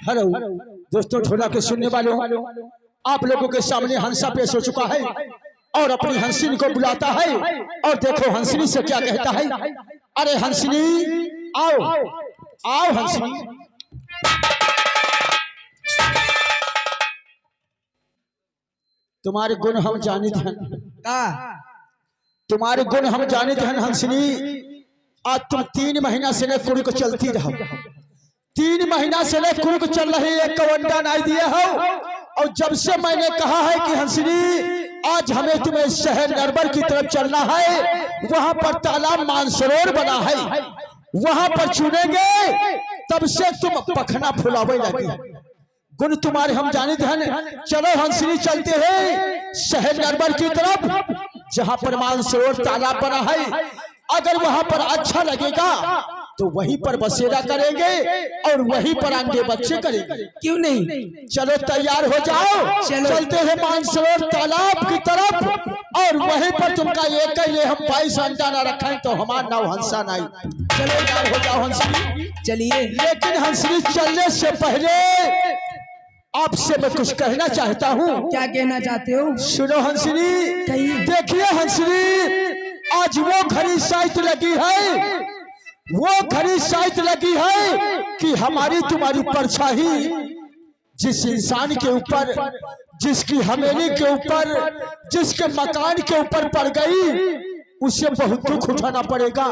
Hello दोस्तों, ढोला के सुनने वालों, आप लोगों के सामने हंसा पेश हो चुका है और अपनी हंसिनी को बुलाता है। और देखो हंसिनी से क्या कहता है। अरे हंसिनी आओ, आओ हंसिनी। तुम्हारे गुण हम जानित हैं, तुम्हारे गुण हम जानित हैं हंसिनी। आज तुम 3 महीना से ले कुड़ी को चलती रहो, 3 महीना से ले कुड़ी को चल रही, एक कवंडा नहीं दिए हो। और जब से मैंने कहा है कि हंसिनी आज हमें तुम्हें शहर नरबर की तरफ चलना है, वहां पर तालाब मानसरोवर बना है, वहां पर चुनेंगे, तब से तुम पखना फुलावे लगी। गुण तुम्हारे हम जानित हैं। चलो हंसिनी चलते हैं शहर नरबर की तरफ, जहां पर मानसरोवर तालाब बना है। अगर वहां पर अच्छा लगेगा तो वहीं पर बसेरा करेंगे और वहीं पर अंडे बच्चे करेंगे, क्यों नहीं। चलो तैयार हो जाओ, चलते हैं मानसरोवर तालाब की तरफ। और वहीं पर तुमका एक ही हम 22 अंडा ना रखें तो हमारा नाव हंसा नहीं। चलो तैयार हो जाओ हंसिनी, चलिए। लेकिन हंसिनी चलने से पहले आपसे मैं कुछ कहना चाहता हूँ। क्या कहना चाहते हो? सुनो हंसिनी, देखिए हंसिनी, आज वो घड़ी साइत लगी है, वो घड़ी साइत लगी है कि हमारी तुम्हारी परछाई जिस इंसान के ऊपर, जिसकी हवेली के ऊपर, जिसके मकान के ऊपर पड़ गई, उसे बहुत दुख उठाना पड़ेगा।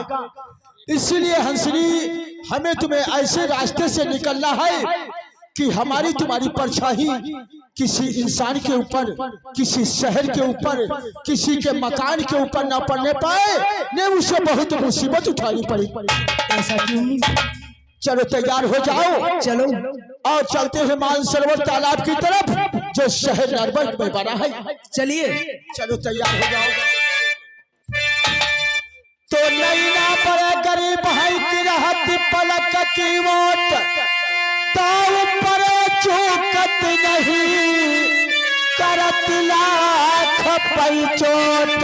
इसलिए हंसिनी हमें तुम्हें ऐसे रास्ते से निकलना है कि हमारी तुम्हारी परछाई किसी इंसान के ऊपर, किसी शहर के ऊपर, किसी के मकान के ऊपर ना पड़ने पाए, ने उसे बहुत मुसीबत उठानी पड़ी। ऐसा क्यों? चलो तैयार हो जाओ, चलो और चलते हैं मानसरोवर तालाब की तरफ जो शहर नरबर में बना है। चलिए। चलो तैयार हो जाओ। तो नैना बड़े गरीब है कि रहती पलक की वोट, दाव पर चूकत नहीं, करत लाख पई चोट।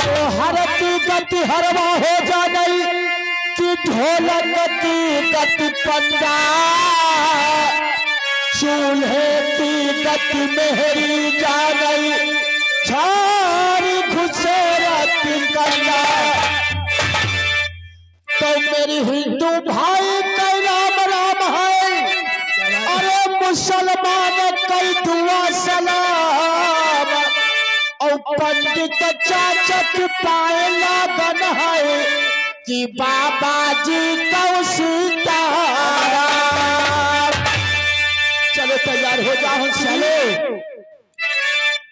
तो हर की गति हरवा हो जा गई कि ढोलक की गति पंडा, चूल्हे की गति मेहरी जा गई, झारी घुसेरत गंगा। तो मेरी हिंदू भाई कई राम राम है, अरे मुसलमान कई दुआ सलाम। और पंडित चाचा की पाए लागन है कि बाबा जी को सीताराम। चलो तैयार हो जाओ, चलो।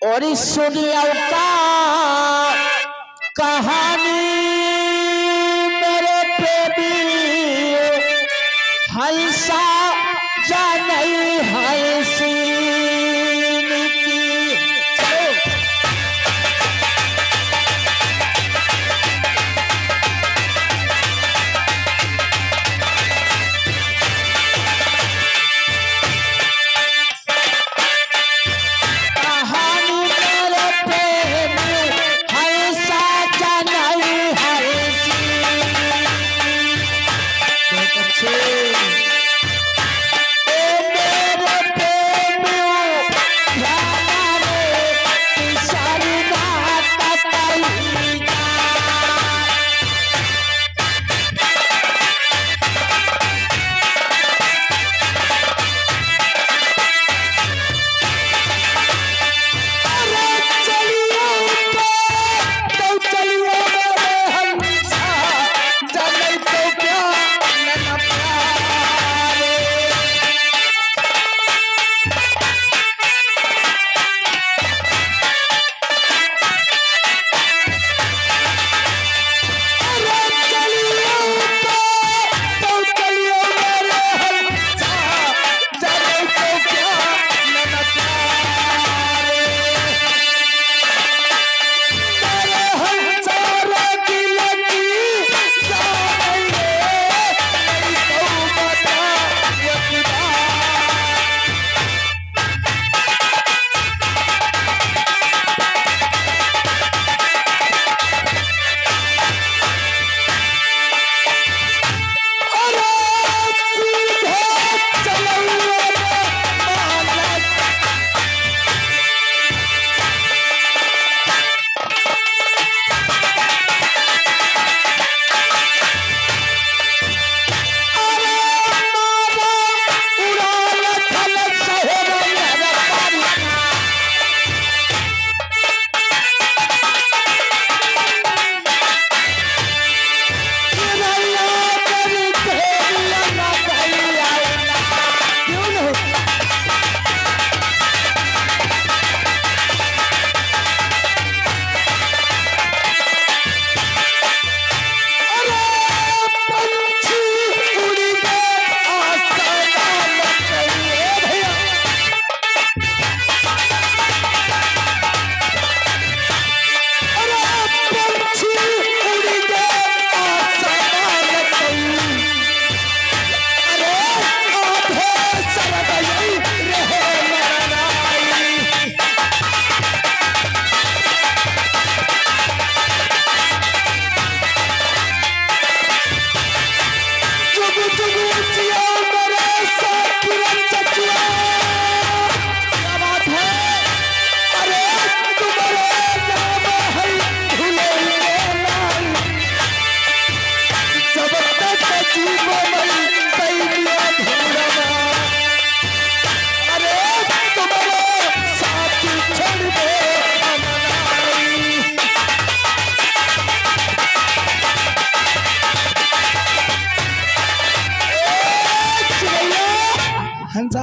और सुनियो का कहानी मेरे प्रेमी, हंसा जानई हंसिनी की। कहानी मेरे प्रेमी, हंसा जानई हंसिनी।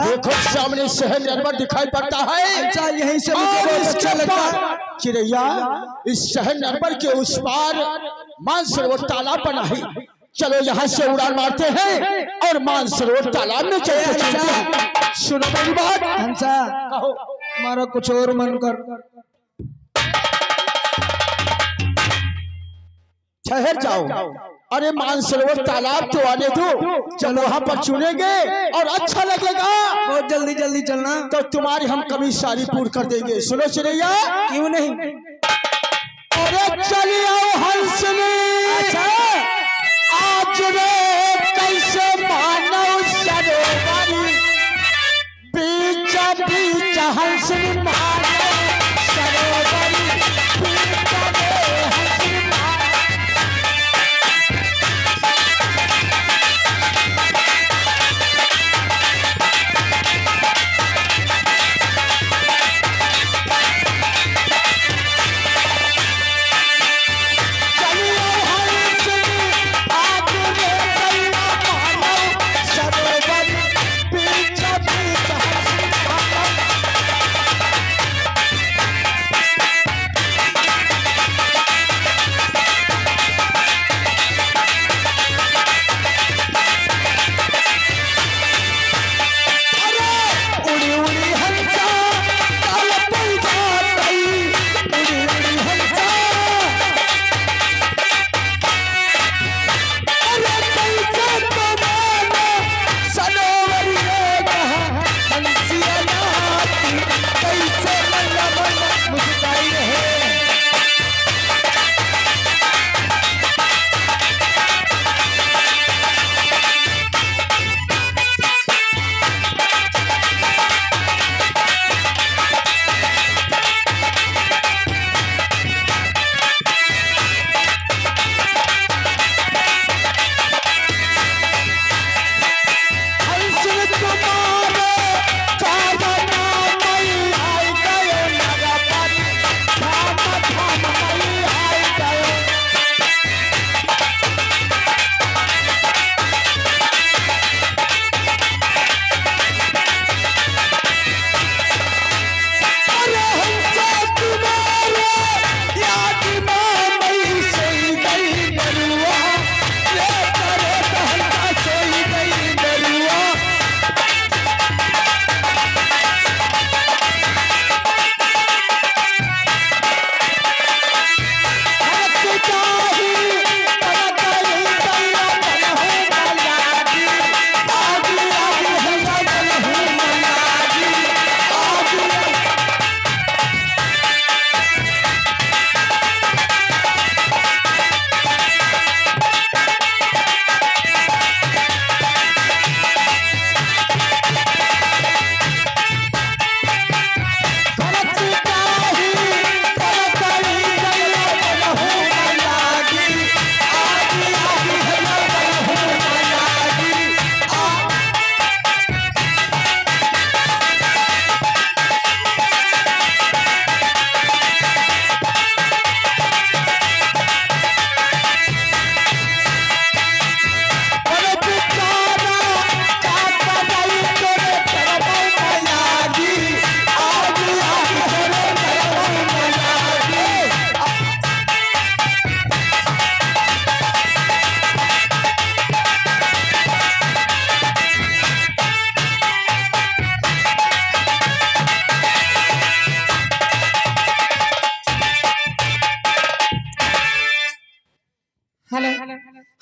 देखो सामने शहर नरवर दिखाई पड़ता है। अच्छा, यहीं से मुझे बहुत अच्छा लगता है। चिड़ैया, इस शहर नरवर के उस पार मानसरोवर तालाब बना है। चलो यहाँ से उड़ान मारते हैं और मानसरोवर तालाब में चलते हैं। सुनो मेरी बात। हंसा, कहो। हमारा कुछ और मन कर। ठहर जाओ। अरे मानसरोवर तालाब तो आने दो, जब वहाँ पर चुनेंगे और अच्छा लगेगा बहुत जल्दी जल्दी चलना, तो तुम्हारी हम कमी सारी पूरी कर देंगे। सुनो चिड़ैया। क्यों नहीं? अरे चलिए आओ हंसनी। अच्छा, आज रे कैसे मानव सरोवर बीच बीच हंसनी मानव सरोवर बीच हंसनी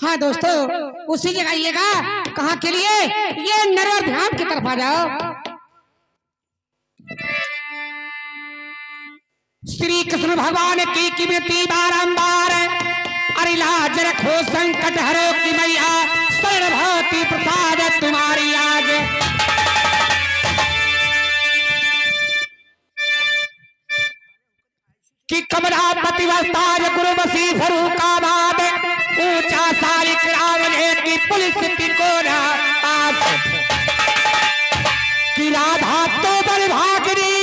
हाँ दोस्तों, उसी जगह आइएगा। कहाँ के लिए? ये नरवर धाम की तरफ आ जाओ। श्री कृष्ण भगवान की कीमती बारंबार, अरे लाज रखो संकट हरो की मैया, शरण भाती दस्तार गुरु मसीह फरूकाबाद ऊंचा सारिक रावणे की पुलिस तिकोना आज की राधा तो बलभागिनी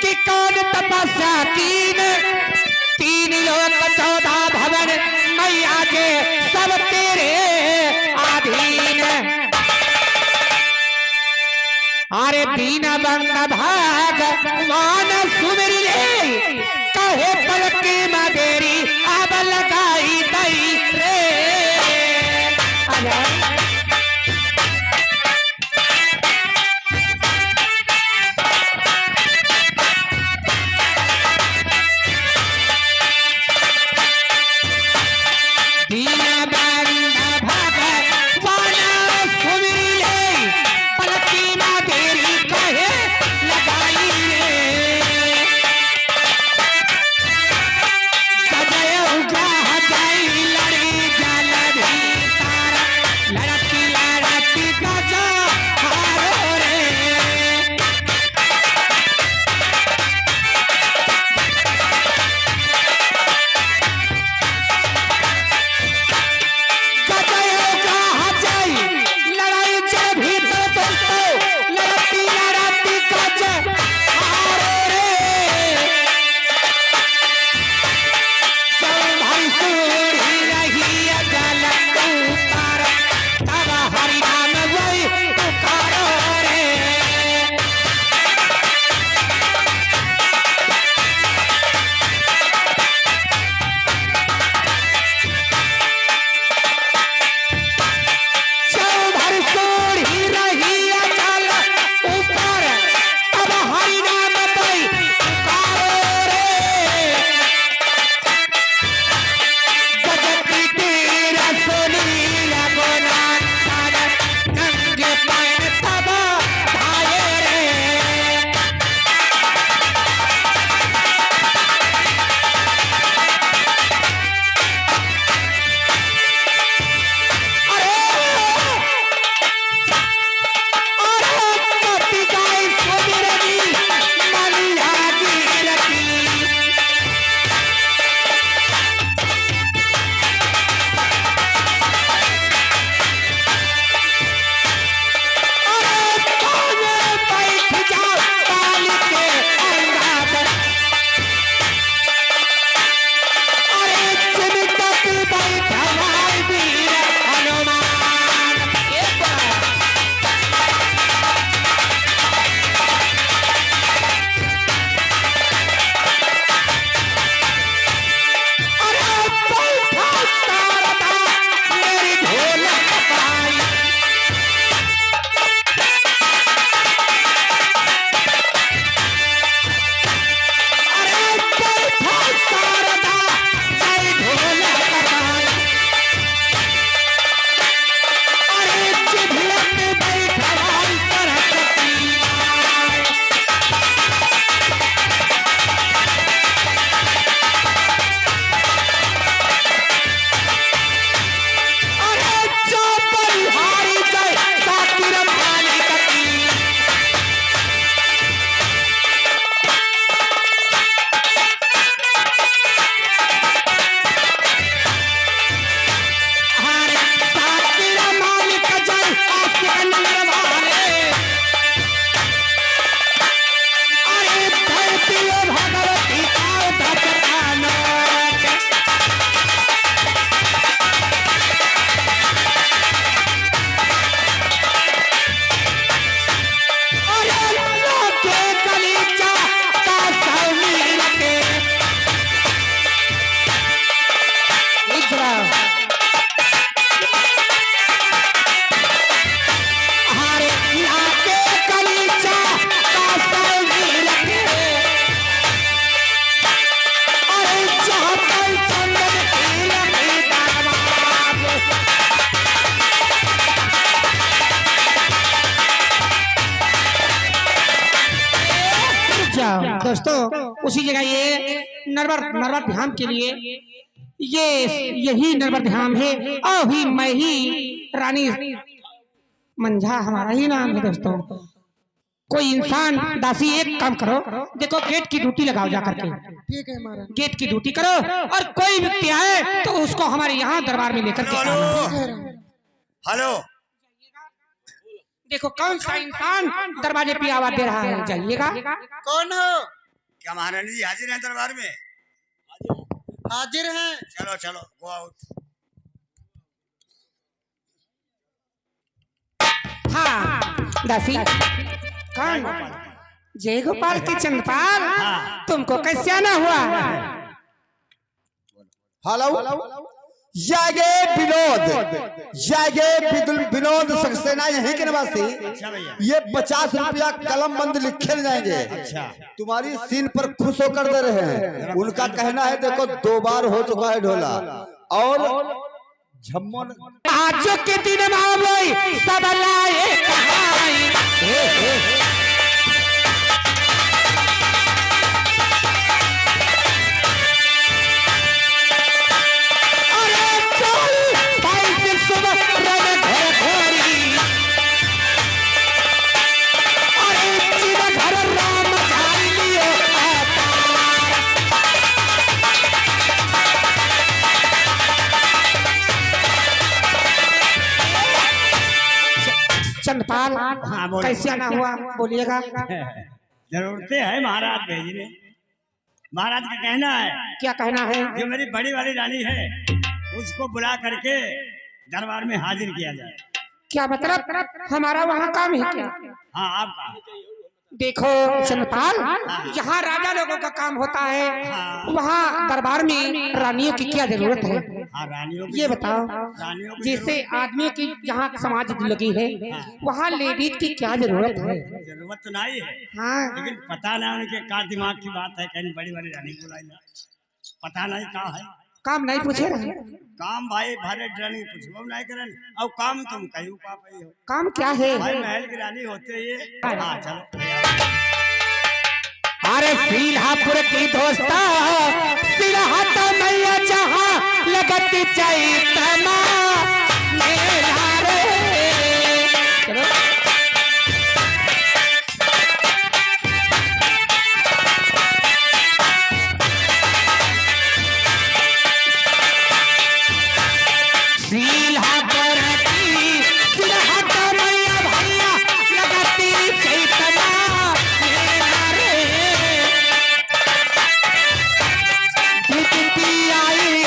कि कौन तपस्या कीन 3 लोक 14 भवन मैया के सब तेरे अधीन अरे दीन बंद भाग मान सुमिर ले कहे पलकी मदेरी अब लगाई दई रे दोस्तों उसी जगह ये नरवर धाम के लिए यही नरवर धाम है और ही मैं ही रानी मंझा हमारा ही नाम है दोस्तों। कोई इंसान दासी एक काम करो, देखो गेट की ड्यूटी लगाओ जाकर के। ठीक है महाराज। गेट की ड्यूटी करो और कोई व्यक्ति आए तो उसको हमारे यहाँ दरबार में लेकर के आना। हेलो, देखो कौन सा इंसान दरवाजे पे आवाज दे रहा है, जाइएगा। कौन हो? क्या महारानी जी हाजिर हैं दरबार में? हाजिर हैं। चलो चलो, गो आउट। हाँ दासी, कौन? जय गोपाल की चंदपाल, तुमको कैसे आना हुआ? हेलो, जागे विनोद सक्सेना यहीं के निवासी। अच्छा भैया, ये 50 रुपया कलम बंद लिखे जाएंगे। अच्छा, तुम्हारी सीन पर खुश होकर दे रहे हैं। उनका कहना है देखो 2 बार हो चुका है ढोला और झम्मन आज के दिन मावई सब लाए कहाई। अरे चल भाई से सुबह रन घर घोरी, अरे चिरा घर राम झारी लिए आता। चंदपाल, हाँ, बोलो। कैसे आना हुआ बोलिएगा। जरूरतें है महाराज भेजने। महाराज का कहना है क्या कहना है? जो मेरी बड़ी वाली रानी है उसको बुला करके दरबार में हाजिर किया जाए। क्या मतलब? हमारा वहाँ काम है क्या? हाँ, आपका। देखो चंदपाल, यहाँ राजा लोगों का काम होता है, वहाँ दरबार में रानियों की क्या जरूरत है? हाँ, रानियों की ये बताओ। रानियों की जैसे आदमियों की जहाँ समाज लगी है, वहाँ लेडीज की क्या जरूरत है? जरूरत तो नहीं है, हाँ, लेकिन पता ना उनके का दिमाग की बात है। कहीं बड़ी वाली रानी बुलाई जाए, पता नहीं कहाँ है। काम नहीं पूछे रहे? काम भाई भरे रानी पूछो नहीं करन, और काम तुम कहीं पा पाई हो। काम क्या है? भाई महल की रानी होते ये। हाँ चलो। अरे सिल्हापुर की दोस्ता, सिलहट मैया जहाँ लगती चैतमा मेला रे। चलो सिल्हापुर की सिलहट मैया भैया लगती चैतमा मेला रे। जितनी आई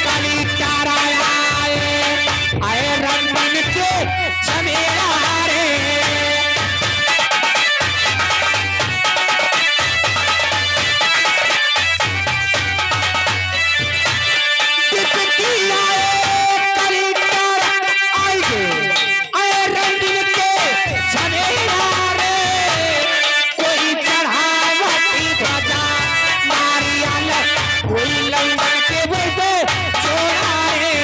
काली चारा आए रंगीन के झमेला रे। जितनी आए काली चारा आए रंगीन के झमेला रे। कोई चढ़ावती ध्वजा मारियाल, कोई लंदन के बोलते छोड़ा रे।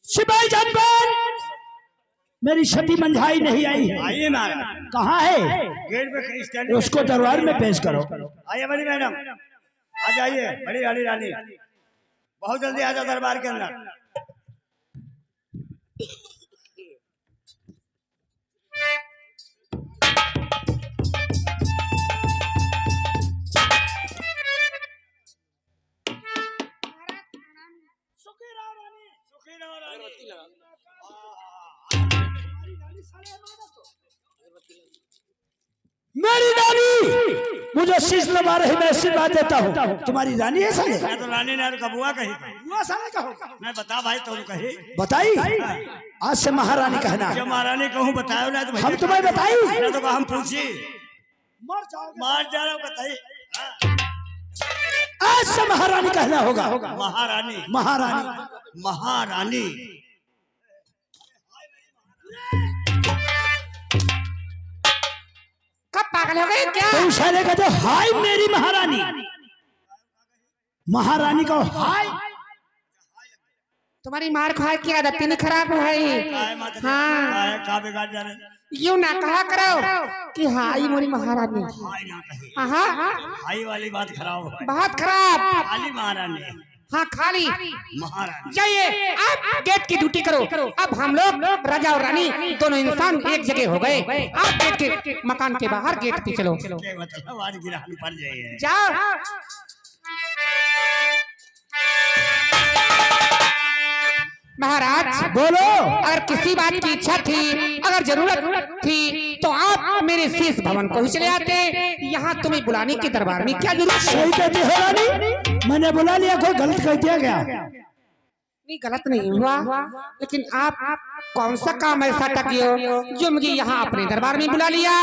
सिपाही जनपद, मेरी सती मंझाई नहीं आई है। आइए महाराज, कहाँ है? गेट पे स्टैंड। उसको दरबार में पेश करो। आइए बड़ी मैडम, आ जाइए। बड़ी वाली रानी बहुत जल्दी आ जाओ दरबार के अंदर। मेरी रानी मुझे शीश लगा रही, मैं आशीर्वाद देता हूँ। तुम्हारी रानी है साले? मैं तो रानी ने कबुआ कही थी। बुआ साले कहो। मैं बता भाई तुम कही। बताई? आज से महारानी कहना। जो महारानी कहूँ बताओ ना तो हम तुम्हें बताई? ना तो हम पूछी। मर जाओगे। मार जा रहा हूँ बताइए। आज से महारानी कहना होगा। महारानी महारानी महारानी कब पागल हो गए क्या? तो साले कहते हाय मेरी महारानी। महारानी को हाय। तुम्हारी मार खाए की आदत नहीं खराब है। हाँ का बिगाड़ जा रहे यूं ना कहा करो कि हाई मोरी महारानी। हाय ना कही हाँ हाई वाली बात खराब है। बहुत खराब। खाली महारानी हाँ खाली महारानी जाइए आप गेट की ड्यूटी करो। अब हम लोग राजा और रानी दोनों इंसान एक जगह हो गए। आप गेट के मकान के बाहर गेट पे चलो। के मतलब आज गिरहन पड़ जाइए। जाओ। महाराज बोलो। अगर किसी बात की इच्छा थी, अगर जरूरत थी तो आप मेरे शीश भवन को ही चले आते। यहाँ तुम्हें बुलाने के दरबार में क्या जरूरत है? सही कहती हो रानी, मैंने बुला लिया, कोई गलत कह दिया गया? नहीं गलत नहीं हुआ, लेकिन आप कौन सा काम ऐसा किए हो जो मुझे यहाँ अपने दरबार में बुला लिया?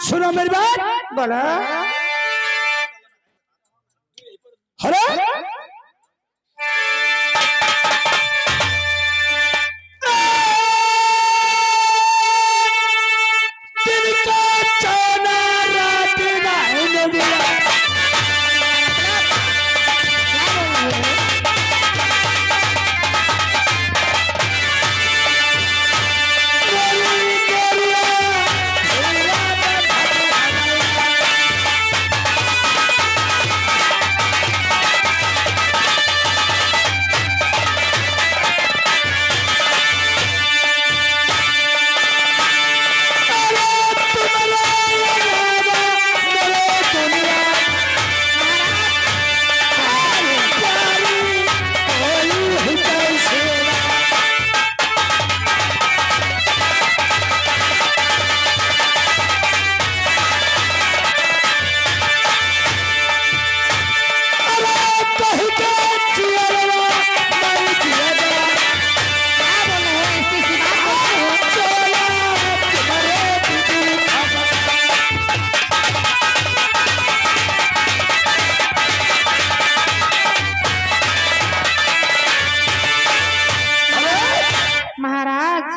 सुनो मेरी बात। बोलो। हेलो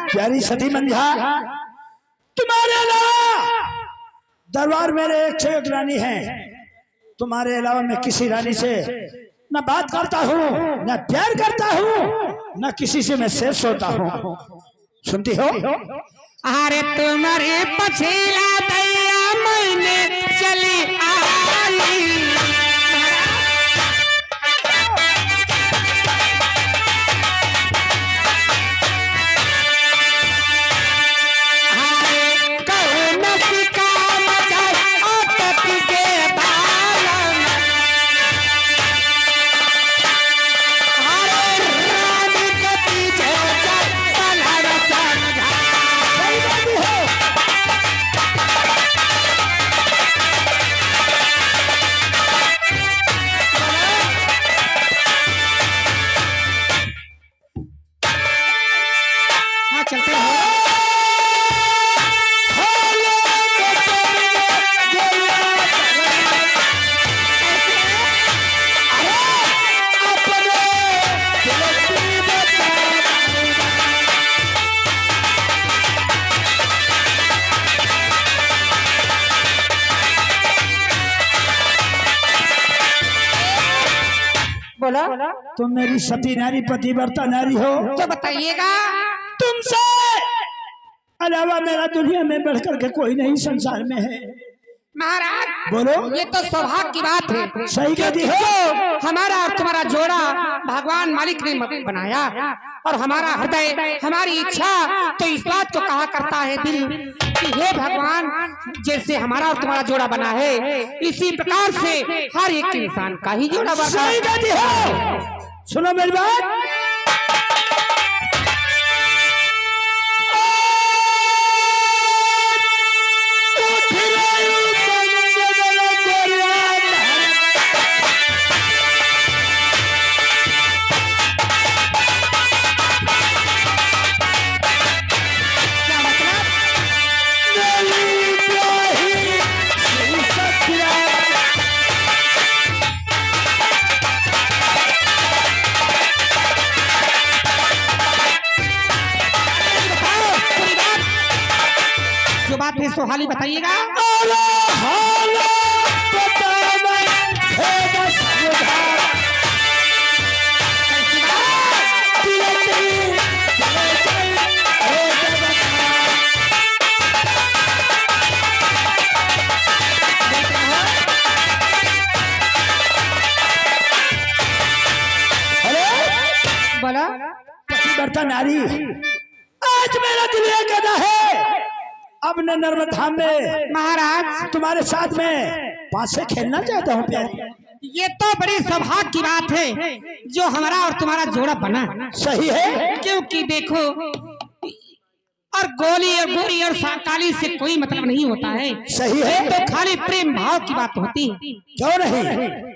प्यारी सती मंझा, तुम्हारे अलावा दरबार मेरे एक से एक रानी है। तुम्हारे अलावा मैं किसी रानी से न बात करता हूँ, न प्यार करता हूँ, न किसी से मैं शेष होता हूँ। सुनती हो? अरे तुम्हारे पछीला दैया मैंने चली आई। तुम मेरी सती नारी पतिव्रता नारी हो, तो बताइएगा। तुमसे अलावा मेरा दुनिया में बढ़कर के कोई नहीं संसार में है। महाराज बोलो। ये तो सौभाग्य की बात है। सही कहती हो। हमारा और तुम्हारा जोड़ा भगवान मालिक ने बनाया, और हमारा हृदय, हमारी इच्छा तो इस बात को कहा करता है दिल कि हे भगवान, जैसे हमारा और तुम्हारा जोड़ा बना है, इसी प्रकार से हर एक इंसान का ही जोड़ा बना। सही कहती हो। सुनो मेरी बात। बात है सुहाली बताइएगा। बोला बढ़ता नारी, आज मेरा दिल ये कहता है अब न नर्मदा में महाराज, तुम्हारे साथ में पास से खेलना चाहता हूँ प्यारी। ये तो बड़ी सौभाग्य की बात है जो हमारा और तुम्हारा जोड़ा बना। सही है, क्योंकि देखो, और गोली और गोरी और काली से कोई मतलब नहीं होता है। सही है, तो खाली प्रेम भाव की बात होती है। क्यों नहीं?